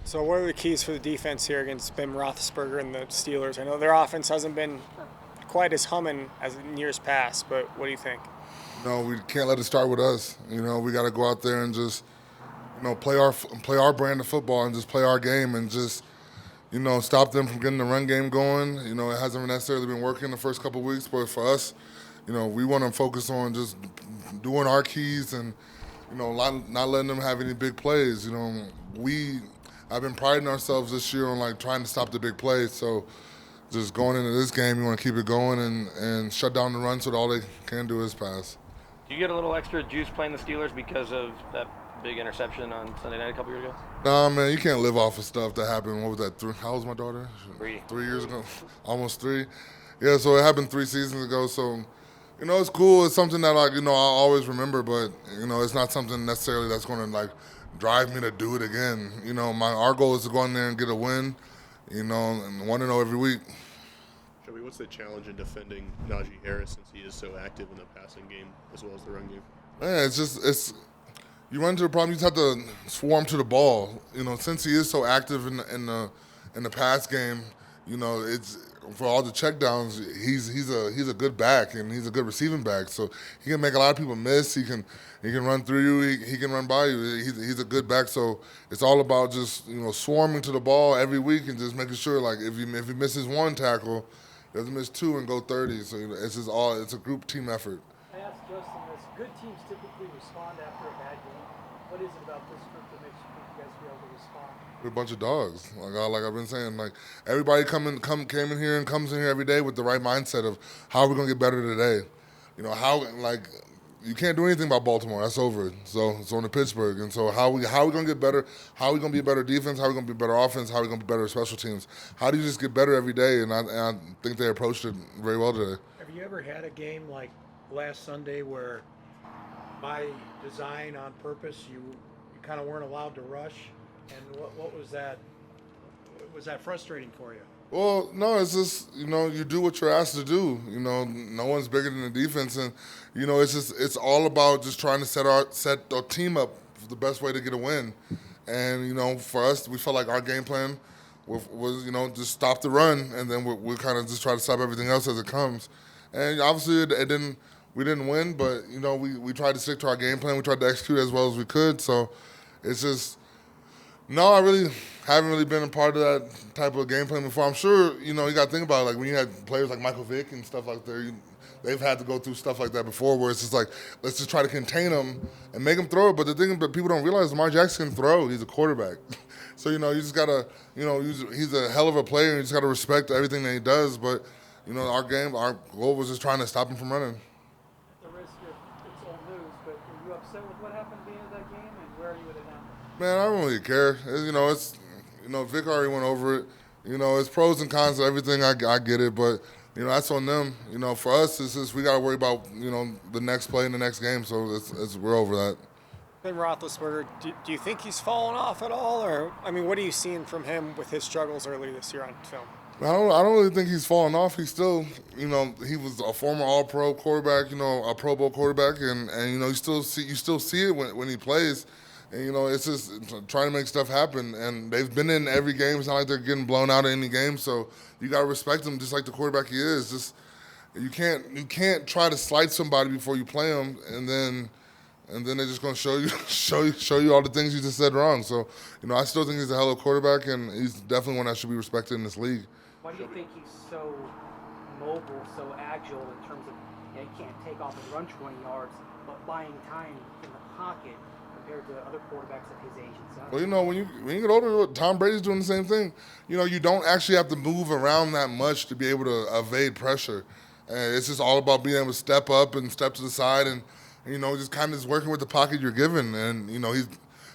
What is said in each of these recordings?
So, what are the keys for the defense here against Ben Roethlisberger and the Steelers? I know their offense hasn't been quite as humming as in years past, but what do you think? No, we can't let it start with us. We got to go out there and just play our brand of football and just play our game and just stop them from getting the run game going. It hasn't necessarily been working the first couple of weeks, but for us, we want to focus on just doing our keys and not letting them have any big plays. We I've been priding ourselves this year on like trying to stop the big plays. So just going into this game, you want to keep it going and shut down the run so that all they can do is pass. Do you get a little extra juice playing the Steelers because of that big interception on Sunday night a couple years ago? Nah, man, you can't live off of stuff that happened. What was that? How old was my daughter? 3. 3 years ago, almost 3. Yeah, so it happened 3 seasons ago. So, it's cool. It's something that I'll always remember. But it's not something necessarily that's going to drive me to do it again. Our goal is to go in there and get a win. And want to know every week. Shelby, what's the challenge in defending Najee Harris since he is so active in the passing game as well as the run game? Man, it's you run into the problem. You just have to swarm to the ball. Since he is so active in the pass game, it's for all the checkdowns. He's a good back and he's a good receiving back. So he can make a lot of people miss. He can run through you. He can run by you. He's a good back. So it's all about just swarming to the ball every week and just making sure if he misses one tackle, he doesn't miss 2 and go 30. So it's a group team effort. I asked Justin this. Good teams typically respond after a bad game. What is it about this group that makes you think you guys be able to respond? We're a bunch of dogs. Like I've been saying, everybody came in here and comes in here every day with the right mindset of how are we gonna get better today. You can't do anything about Baltimore. That's over. So it's on to Pittsburgh. And so how we gonna get better? How are we gonna be a better defense? How are we gonna be better offense? How are we gonna be better special teams? How do you just get better every day? And I think they approached it very well today. Have you ever had a game like last Sunday where by design, on purpose, you kind of weren't allowed to rush? And what was that? Was that frustrating for you? Well, no, it's just, you do what you're asked to do. No one's bigger than the defense. And, it's all about just trying to set our team up for the best way to get a win. And, for us, we felt like our game plan was just stop the run. And then we'll kind of just try to stop everything else as it comes. And obviously we didn't win, but, we tried to stick to our game plan. We tried to execute as well as we could. So it's just, no, I really haven't really been a part of that type of game plan before. I'm sure, you got to think about it. When you had players like Michael Vick and stuff like that, they've had to go through stuff like that before where it's just let's just try to contain them and make them throw it. But the thing that people don't realize, Lamar Jackson can throw. He's a quarterback. So, you just got to, he's a hell of a player. And you just got to respect everything that he does. But, our goal was just trying to stop him from running. At the risk of it's old news, but are you upset with what happened at the end of that game, and where are you with it now? Man, I don't really care. Vic already went over it. It's pros and cons of everything. I get it, but that's on them. For us, it's just we got to worry about the next play in the next game. So we're over that. Ben Roethlisberger, do you think he's fallen off at all, or what are you seeing from him with his struggles early this year on film? I don't really think he's fallen off. He's still, he was a former All-Pro quarterback, a Pro Bowl quarterback, and you still see it when he plays. And, it's just trying to make stuff happen. And they've been in every game. It's not like they're getting blown out of any game. So you got to respect him just like the quarterback he is. Just you can't try to slight somebody before you play them, and then they're just going to show you all the things you just said wrong. So, I still think he's a hell of a quarterback, and he's definitely one that should be respected in this league. Why do you think he's so mobile, so agile in terms of he can't take off and run 20 yards, but buying time in the pocket compared to other quarterbacks of his age and size? Well, when you get older, Tom Brady's doing the same thing. You don't actually have to move around that much to be able to evade pressure. And it's just all about being able to step up and step to the side and just kind of just working with the pocket you're given. And,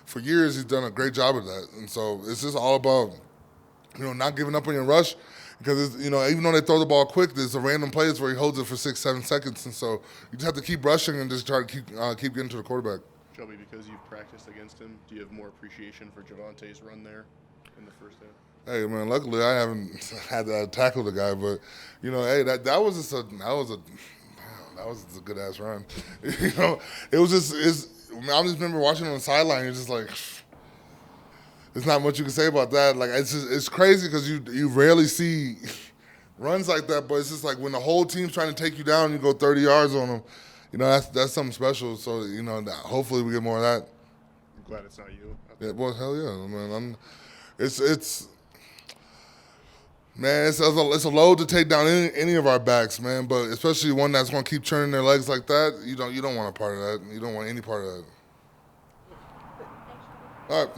for years he's done a great job of that. And so it's just all about, not giving up on your rush. Because, even though they throw the ball quick, there's a random plays where he holds it for 6-7 seconds. And so you just have to keep rushing and just try to keep getting to the quarterback. Shelby, because you've practiced against him, do you have more appreciation for Javante's run there in the first half? Hey, man, luckily I haven't had to tackle the guy. But, hey, that was a good-ass run. It was just – I just remember watching on the sideline, you're just like – there's not much you can say about that. Like it's crazy because you rarely see runs like that, but it's just like when the whole team's trying to take you down, you go 30 yards on them. You know, that's something special. So hopefully we get more of that. I'm glad it's not you. Yeah, well, hell yeah, man. It's man, it's a load to take down any of our backs, man. But especially one that's going to keep churning their legs like that, you don't want a part of that. You don't want any part of that. All right.